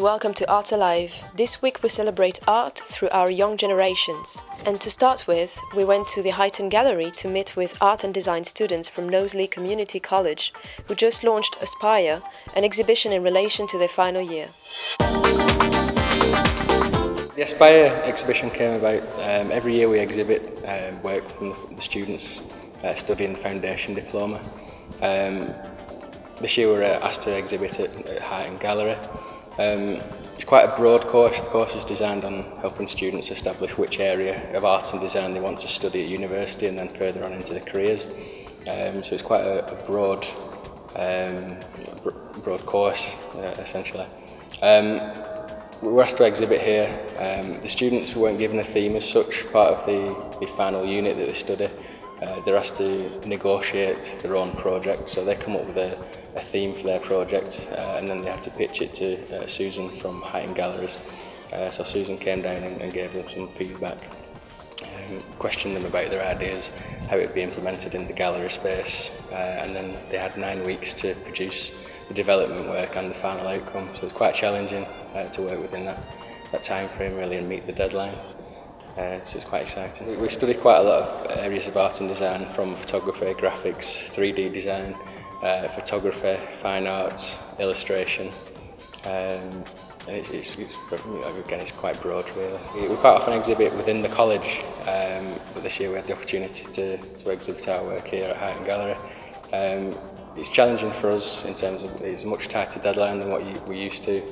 welcome to Art Alive. This week we celebrate art through our young generations. And to start with, we went to the Heighton Gallery to meet with art and design students from Knowsley Community College, who just launched Aspire, an exhibition in relation to their final year. The Aspire exhibition came about. Every year we exhibit work from the students studying the foundation diploma. This year we were asked to exhibit at Heighton Gallery. It's quite a broad course. The course is designed on helping students establish which area of art and design they want to study at university and then further on into their careers. So it's quite a broad course, essentially. We were asked to exhibit here. The students weren't given a theme as such, part of the final unit that they study. They're asked to negotiate their own project, so they come up with a theme for their project and then they have to pitch it to Susan from Heighton Galleries. So Susan came down and gave them some feedback, questioned them about their ideas, how it would be implemented in the gallery space, and then they had 9 weeks to produce the development work and the final outcome. So it's quite challenging to work within that time frame really and meet the deadline. So it's quite exciting. We study quite a lot of areas of art and design, from photography, graphics, 3D design, photography, fine arts, illustration, and again it's quite broad really. We quite often exhibit within the college, but this year we had the opportunity to exhibit our work here at Heighton Gallery. It's challenging for us in terms of it's a much tighter deadline than what we're used to.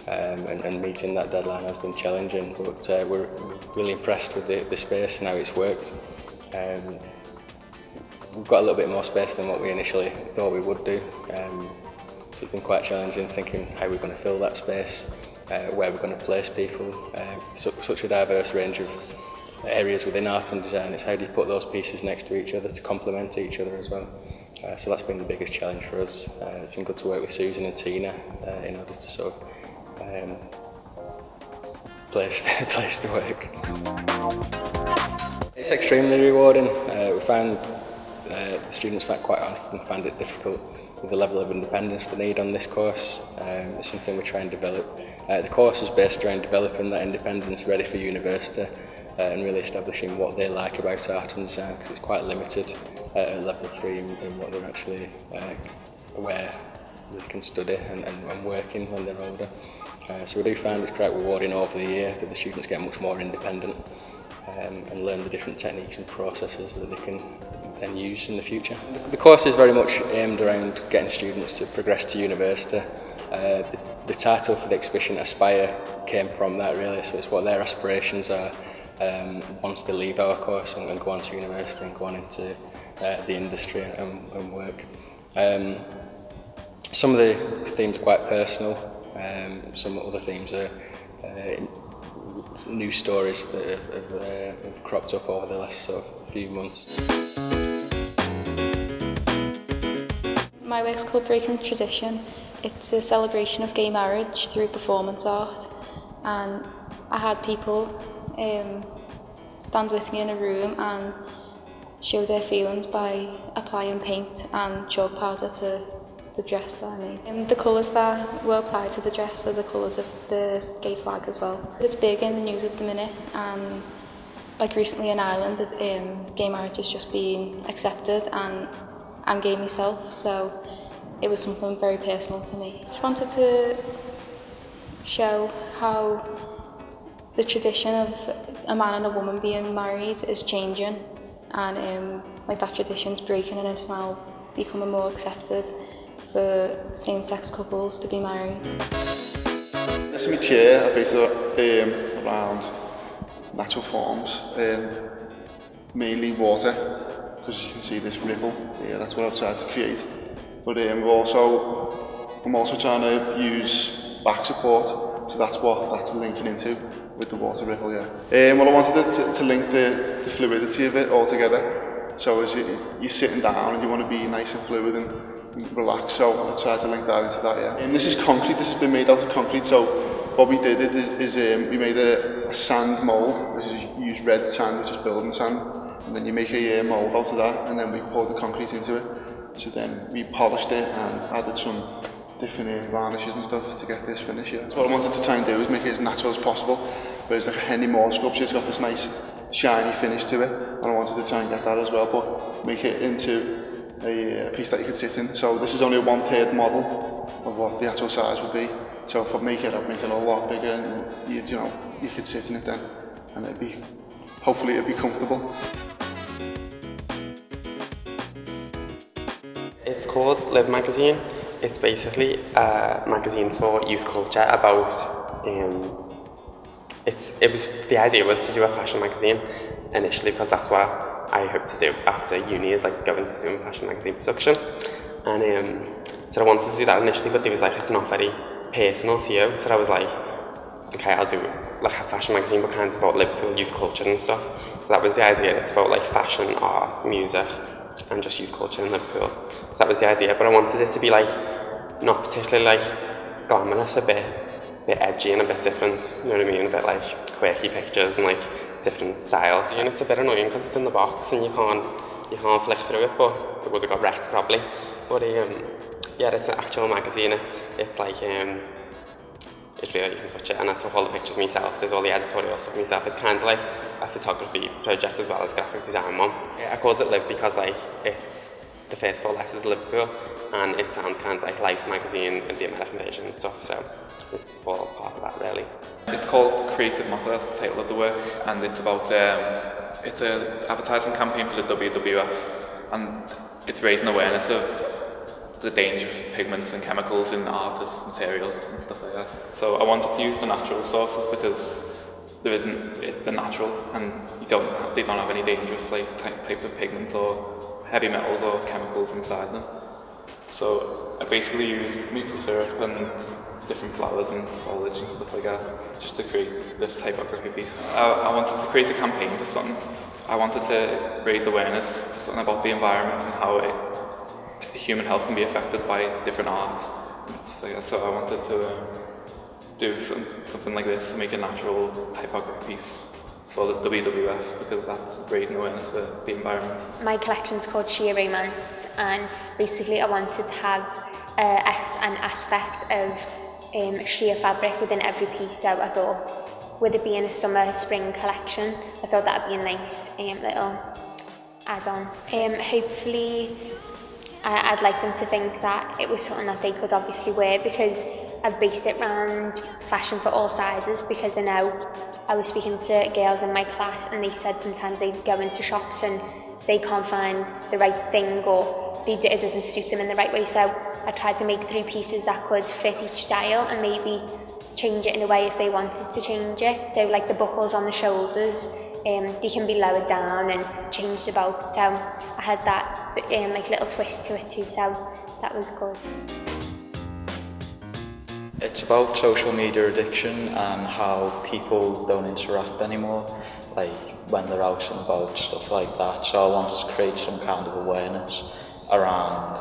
And meeting that deadline has been challenging, but we're really impressed with the space and how it's worked. We've got a little bit more space than what we initially thought we would do, so it's been quite challenging thinking how we're going to fill that space, where we're going to place people. Such a diverse range of areas within art and design. It's how do you put those pieces next to each other to complement each other as well. So that's been the biggest challenge for us. It's been good to work with Susan and Tina in order to sort of place the work. It's extremely rewarding. We found the students quite often find it difficult with the level of independence they need on this course. It's something we try and develop. The course is based around developing that independence ready for university and really establishing what they like about art and design, because it's quite limited at level 3 in what they're actually aware they can study and work in when they're older. So we do find it's quite rewarding over the year that the students get much more independent and learn the different techniques and processes that they can then use in the future. The course is very much aimed around getting students to progress to university. The title for the exhibition, Aspire, came from that really, so it's what their aspirations are once they leave our course and go on to university and go on into the industry and work. Some of the themes are quite personal. Some other themes are new stories that have cropped up over the last sort of few months. My work's called Breaking Tradition. It's a celebration of gay marriage through performance art, and I had people stand with me in a room and show their feelings by applying paint and chalk powder to the dress that I made. The colours that were applied to the dress are the colours of the gay flag as well. It's big in the news at the minute, and like recently in Ireland, gay marriage is just being accepted, and I'm gay myself, so it was something very personal to me. I just wanted to show how the tradition of a man and a woman being married is changing, and like that tradition's breaking and it's now becoming more accepted for same-sex couples to be married. This is my chair. I based it around natural forms, mainly water, because you can see this ripple. Yeah, that's what I've tried to create. But I'm also trying to use back support, so that's linking into with the water ripple. Yeah. Well, I wanted to link the fluidity of it all together. So as you're sitting down and you want to be nice and fluid and relax, so I tried to link that into that, yeah. And this is concrete, this has been made out of concrete, so what we did is we made a sand mould, which is you use red sand, which is building sand, and then you make a mould out of that, and then we poured the concrete into it. So then we polished it and added some different varnishes and stuff to get this finish. Yeah. So what I wanted to try and do is make it as natural as possible, whereas like a Henry Moore sculpture, it's got this nice shiny finish to it, and I wanted to try and get that as well, but make it into a piece that you could sit in. So this is only a 1/3 model of what the actual size would be. So if I make it, I'd make it a lot bigger, and you know, you could sit in it then, and hopefully it'd be comfortable. It's called Live magazine. It's basically a magazine for youth culture about. The idea was to do a fashion magazine initially, because that's what I hope to do after uni, is like go into doing fashion magazine production. And so I wanted to do that initially, but there was like, it's not very personal to you. So I was like, okay, I'll do like a fashion magazine, but kind of about Liverpool youth culture and stuff. So that was the idea. It's about like fashion, art, music, and just youth culture in Liverpool. So that was the idea, but I wanted it to be like not particularly like glamorous, a bit edgy and a bit different, you know what I mean, a bit like quirky pictures and like different styles. And it's a bit annoying because it's in the box and you can't flick through it, but it would have got wrecked probably. But yeah, it's an actual magazine. It's like it's really, you can touch it, and I took all the pictures myself. There's all the editorial stuff myself. It's kind of like a photography project as well as graphic design one. I called it Live because like it's the first 4 letters Liverpool, and it sounds kind of like Life magazine in the American version and stuff. So it's all part of that really. It's called Creative Matter, that's the title of the work, and it's about it's an advertising campaign for the WWF, and it's raising awareness of the dangerous pigments and chemicals in artist materials and stuff like that. So I wanted to use the natural sources because they're natural, and they don't have any dangerous like types of pigments or heavy metals or chemicals inside them. So I basically used maple syrup and different flowers and foliage and stuff like that just to create this typography piece. I wanted to create a campaign for something. I wanted to raise awareness for something about the environment and how human health can be affected by different art and stuff like that. So I wanted to do something like this to make a natural typography piece for the WWF, because that's raising awareness for the environment. My collection's called Sheer Romance, and basically I wanted to have an aspect of sheer fabric within every piece. So I thought, with it being a summer-spring collection, I thought that would be a nice little add-on. Hopefully, I'd like them to think that it was something that they could obviously wear, because I've based it around fashion for all sizes, because I know I was speaking to girls in my class and they said sometimes they go into shops and they can't find the right thing, or it doesn't suit them in the right way. So I tried to make 3 pieces that could fit each style and maybe change it in a way if they wanted to change it. So like the buckles on the shoulders, they can be lowered down and changed about. So I had that like little twist to it too, so that was good. It's about social media addiction and how people don't interact anymore, like when they're out and about, stuff like that. So I wanted to create some kind of awareness around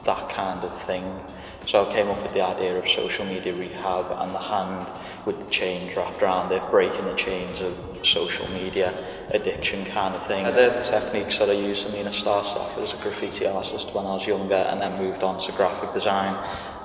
that kind of thing. So I came up with the idea of social media rehab and the hand with the chains wrapped around it, breaking the chains of social media addiction kind of thing. They're the techniques that I used. I mean, I started off as a graffiti artist when I was younger, and then moved on to graphic design,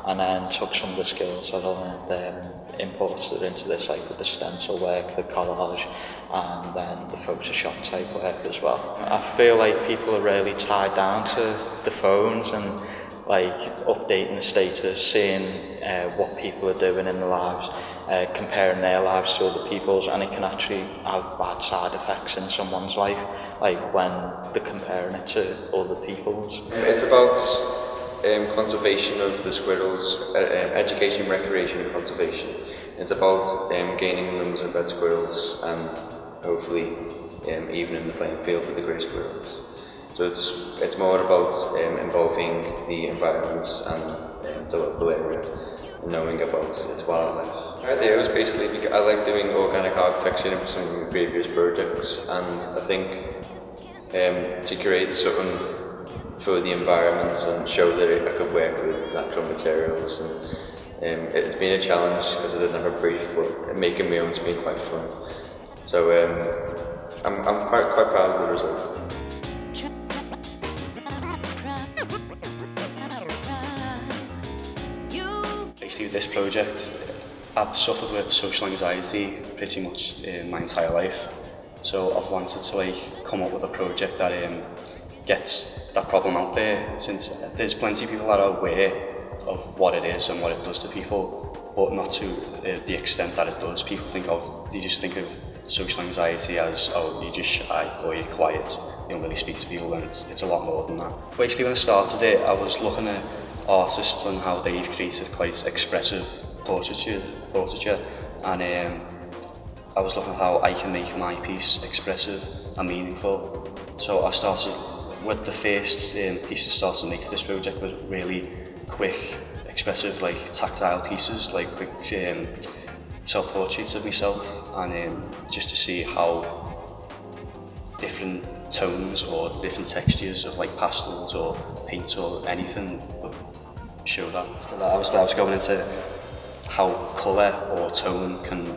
and then took some of the skills that I learned, imported it into this, like with the stencil work, the collage, and then the Photoshop type work as well. I feel like people are really tied down to the phones and like updating the status, seeing what people are doing in their lives, comparing their lives to other people's, and it can actually have bad side effects in someone's life, like when they're comparing it to other people's. It's about conservation of the squirrels, education, recreation and conservation. It's about gaining numbers of red squirrels and hopefully evening the playing field with the grey squirrels. So it's more about involving the environment and the local area and knowing about its wildlife. The idea was basically, I like doing organic architecture in some of my previous projects, and I think to create something for the environment and show that I could work with natural materials, and it's been a challenge because I didn't have a brief, but making my own's been quite fun. So I'm quite proud of the result. this project. I've suffered with social anxiety pretty much my entire life, so I've wanted to like come up with a project that gets that problem out there, since there's plenty of people that are aware of what it is and what it does to people, but not to the extent that it does. People think of, they just think of social anxiety as, oh, you're just shy or you're quiet, you don't really speak to people, and it's a lot more than that. Basically, when I started it, I was looking at artists and how they've created quite expressive portraiture, and I was looking at how I can make my piece expressive and meaningful. So I started with the first piece to start to make for this project was really quick, expressive, like tactile pieces, like quick self-portraits of myself, and just to see how different tones or different textures of like pastels or paint or anything would show that. After that, I was going into how colour or tone can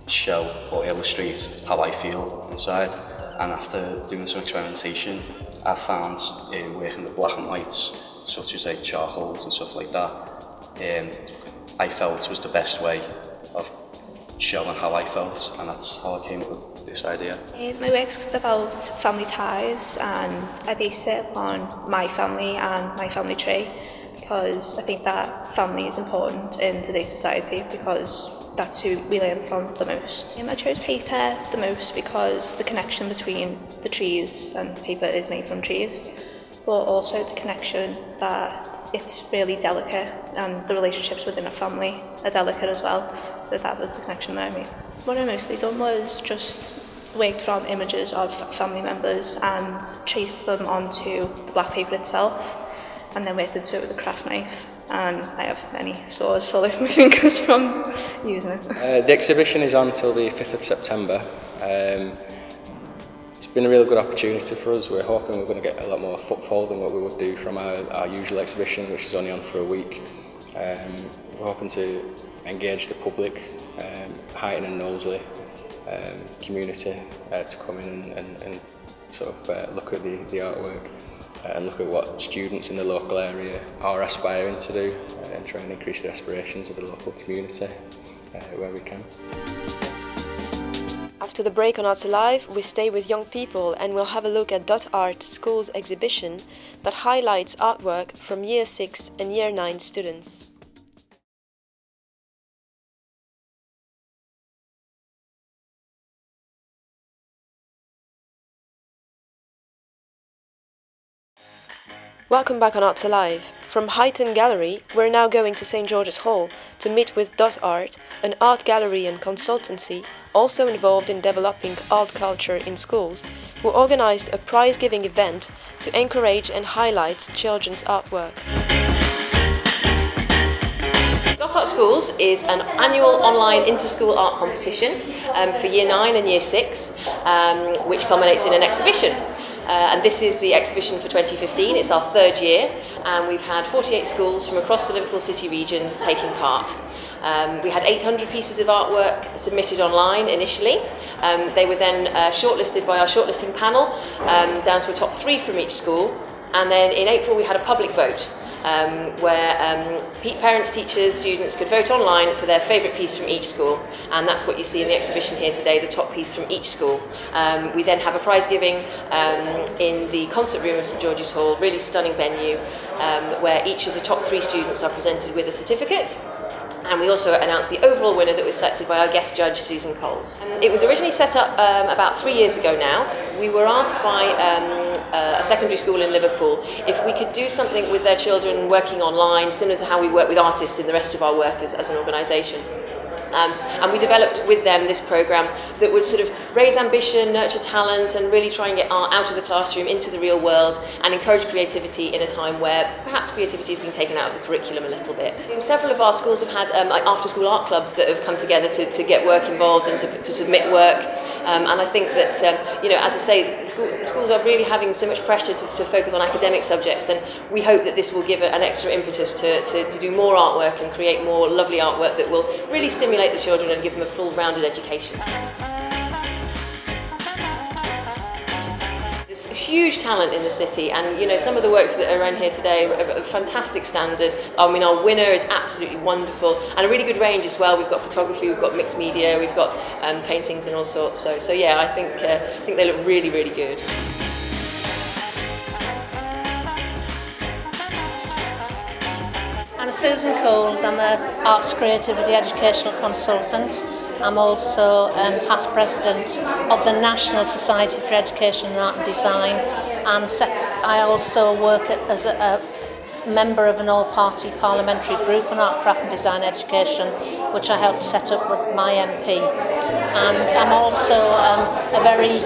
show or illustrate how I feel inside, and after doing some experimentation, I found working with black and whites, such as like charcoals and stuff like that, I felt was the best way of showing how I felt, and that's how I came up with this idea. My work's about family ties, and I base it on my family and my family tree, because I think that family is important in today's society, because that's who we learn from the most. I chose paper the most because the connection between the trees and paper is made from trees, but also the connection that it's really delicate, and the relationships within a family are delicate as well, so that was the connection that I made. What I mostly done was just worked from images of family members and traced them onto the black paper itself, and then worked into it with a craft knife, and I have many sores all over my fingers from using it. The exhibition is on until the 5th of September. It's been a really good opportunity for us. We're hoping we're going to get a lot more footfall than what we would do from our usual exhibition, which is only on for a week. We're hoping to engage the public, Highton and Knowsley community to come in and sort of look at the artwork and look at what students in the local area are aspiring to do, and try and increase the aspirations of the local community where we can. After the break on Arts Alive, we stay with young people and we'll have a look at Dot Art School's exhibition that highlights artwork from Year 6 and Year 9 students. Welcome back on Arts Alive. From Highton Gallery, we're now going to St George's Hall to meet with Dot Art, an art gallery and consultancy also involved in developing art culture in schools, who organised a prize-giving event to encourage and highlight children's artwork. Dot Art Schools is an annual online inter-school art competition for Year 9 and Year 6, which culminates in an exhibition. And this is the exhibition for 2015. It's our third year, and we've had 48 schools from across the Liverpool City region taking part. We had 800 pieces of artwork submitted online initially. They were then shortlisted by our shortlisting panel down to a top 3 from each school, and then in April we had a public vote where parents, teachers, students could vote online for their favourite piece from each school, and that's what you see in the exhibition here today, the top piece from each school. We then have a prize giving in the concert room of St George's Hall, really stunning venue, where each of the top 3 students are presented with a certificate. And we also announced the overall winner that was selected by our guest judge, Susan Coles. It was originally set up about 3 years ago now. We were asked by a secondary school in Liverpool if we could do something with their children working online, similar to how we work with artists in the rest of our work as an organisation. And we developed with them this programme that would sort of raise ambition, nurture talent, and really try and get art out of the classroom into the real world and encourage creativity in a time where perhaps creativity has been taken out of the curriculum a little bit. Several of our schools have had after-school art clubs that have come together to get work involved and to submit work. And I think that, as I say, the schools are really having so much pressure to focus on academic subjects, then we hope that this will give an extra impetus to do more artwork and create more lovely artwork that will really stimulate the children and give them a full-rounded education. There's huge talent in the city, and you know, some of the works that are around here today are of fantastic standard. I mean, our winner is absolutely wonderful, and a really good range as well. We've got photography, we've got mixed media, we've got paintings and all sorts. So yeah, I think they look really, really good. I'm Susan Coles. I'm an Arts Creativity Educational Consultant. I'm also past president of the National Society for Education and Art and Design, and I also work as a member of an all-party parliamentary group on art, craft and design education, which I helped set up with my MP. And I'm also a very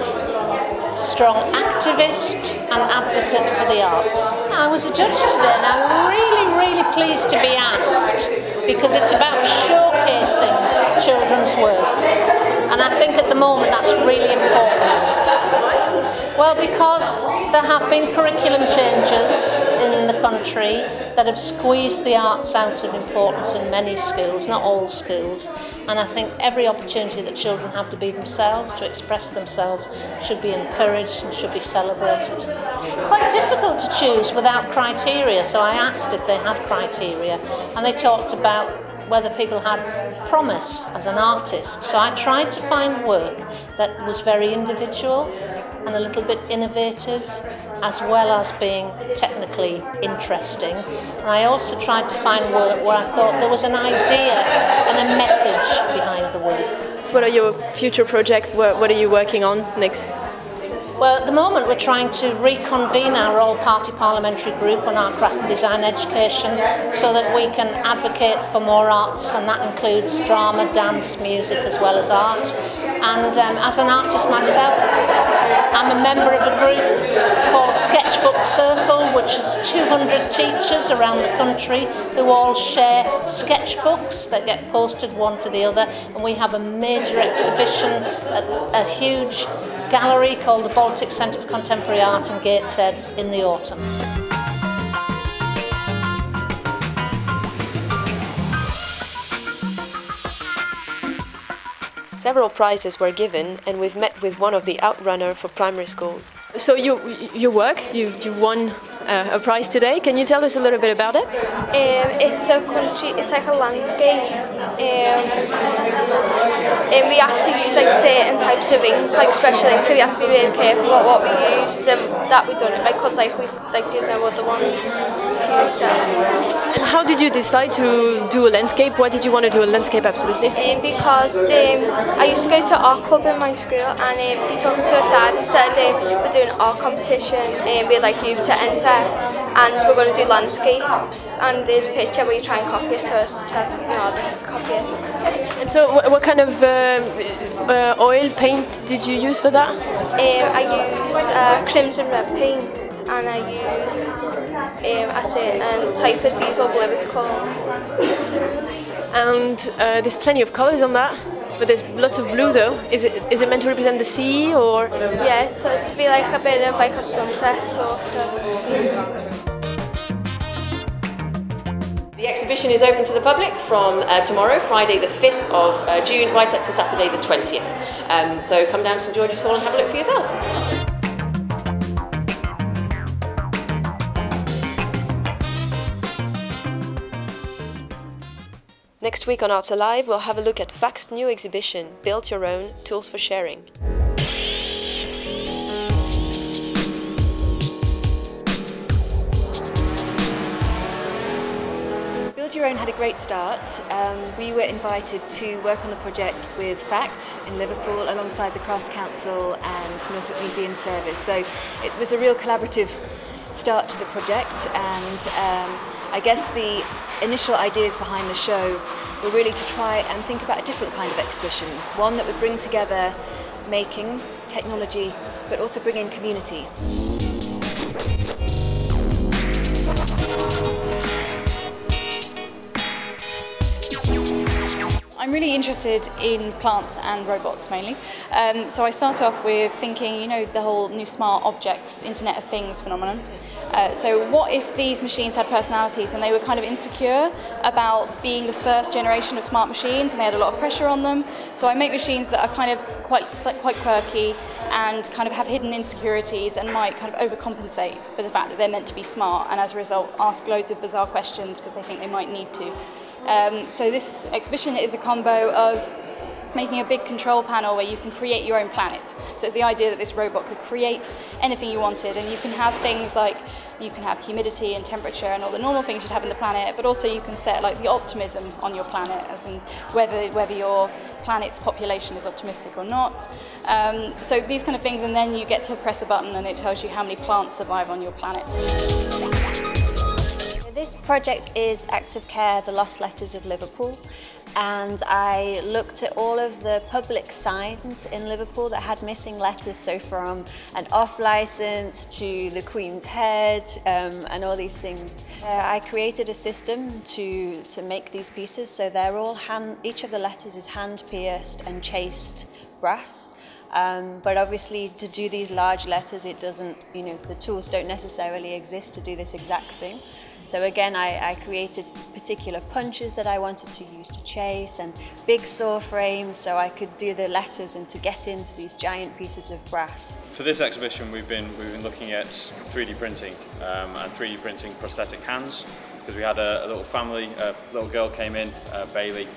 strong activist and advocate for the arts. I was a judge today, and I'm really pleased to be asked, because it's about showcasing children's work, and I think at the moment that's really important. Well, because there have been curriculum changes in the country that have squeezed the arts out of importance in many schools, not all schools, and I think every opportunity that children have to be themselves, to express themselves, should be encouraged and should be celebrated. Quite difficult to choose without criteria, so I asked if they had criteria, and they talked about whether people had promise as an artist. So I tried to find work that was very individual and a little bit innovative, as well as being technically interesting. And I also tried to find work where I thought there was an idea and a message behind the work. So what are your future projects? What are you working on next? Well, at the moment we're trying to reconvene our all-party parliamentary group on art, craft and design education, so that we can advocate for more arts, and that includes drama, dance, music as well as art. And as an artist myself, I'm a member of a group called Sketchbook Circle, which is 200 teachers around the country who all share sketchbooks that get posted one to the other, and we have a major exhibition at a huge gallery called the Baltic Centre for Contemporary Art in Gateshead in the autumn. Several prizes were given, and we've met with one of the outrunner for primary schools. So you worked, you've won a prize today. Can you tell us a little bit about it? It's like a landscape. And we have to use like certain types of ink, like special ink, so we have to be really careful about what we use, that we don't because like we there's no other ones to use. So. And how did you decide to do a landscape? Why did you want to do a landscape absolutely? Because I used to go to art club in my school, and they took me to a side and said we're doing an art competition and we'd like you to enter, and we're going to do landscapes, and there's a picture where you try and copy it, so I'll just copy it. And so what kind of oil paint did you use for that? I used crimson red paint, and I used a certain type of diesel blue, it's called. And there's plenty of colours on that, but there's lots of blue though. Is it meant to represent the sea, or? Yeah, it's to be like a bit of like a sunset sort of. The exhibition is open to the public from tomorrow, Friday the 5th of June, right up to Saturday the 20th. So come down to St George's Hall and have a look for yourself. Next week on Arts Alive, we'll have a look at FACT's new exhibition, Build Your Own, Tools for Sharing. Build Your Own had a great start. We were invited to work on the project with FACT in Liverpool alongside the Crafts Council and Norfolk Museum Service. So it was a real collaborative start to the project, and I guess the initial ideas behind the show were really to try and think about a different kind of exhibition, one that would bring together making, technology, but also bring in community. I'm really interested in plants and robots mainly. So I started off with thinking, the whole new smart objects, Internet of Things phenomenon. So what if these machines had personalities and they were kind of insecure about being the first generation of smart machines and they had a lot of pressure on them? So I make machines that are kind of quite quirky and kind of have hidden insecurities and might kind of overcompensate for the fact that they're meant to be smart, and as a result ask loads of bizarre questions because they think they might need to. So this exhibition is a combo of making a big control panel where you can create your own planet. So it's the idea that this robot could create anything you wanted, and you can have things like, you can have humidity and temperature and all the normal things you'd have in the planet, but also you can set like the optimism on your planet, as in whether your planet's population is optimistic or not. So these kind of things, and then you get to press a button and it tells you how many plants survive on your planet. This project is Active Care, the Lost Letters of Liverpool, and I looked at all of the public signs in Liverpool that had missing letters, so from an off licence to the Queen's head and all these things. I created a system to make these pieces, so they're all each of the letters is hand pierced and chased brass. But obviously to do these large letters, it doesn't, the tools don't necessarily exist to do this exact thing. So again, I created particular punches that I wanted to use to chase, and big saw frames so I could do the letters and to get into these giant pieces of brass. For this exhibition, we've been looking at 3D printing and 3D printing prosthetic hands, because we had a little family, a little girl came in, Bailey,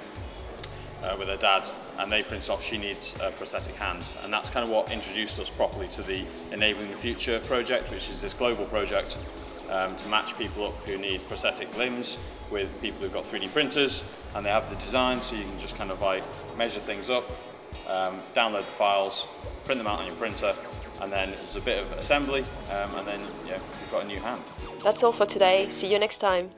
with her dad, and they printed off she needs a prosthetic hand, and that's kind of what introduced us properly to the Enabling the Future project, which is this global project to match people up who need prosthetic limbs with people who've got 3D printers, and they have the design, so you can just kind of like measure things up, download the files, print them out on your printer, and then there's a bit of assembly, and then you've got a new hand. That's all for today. See you next time.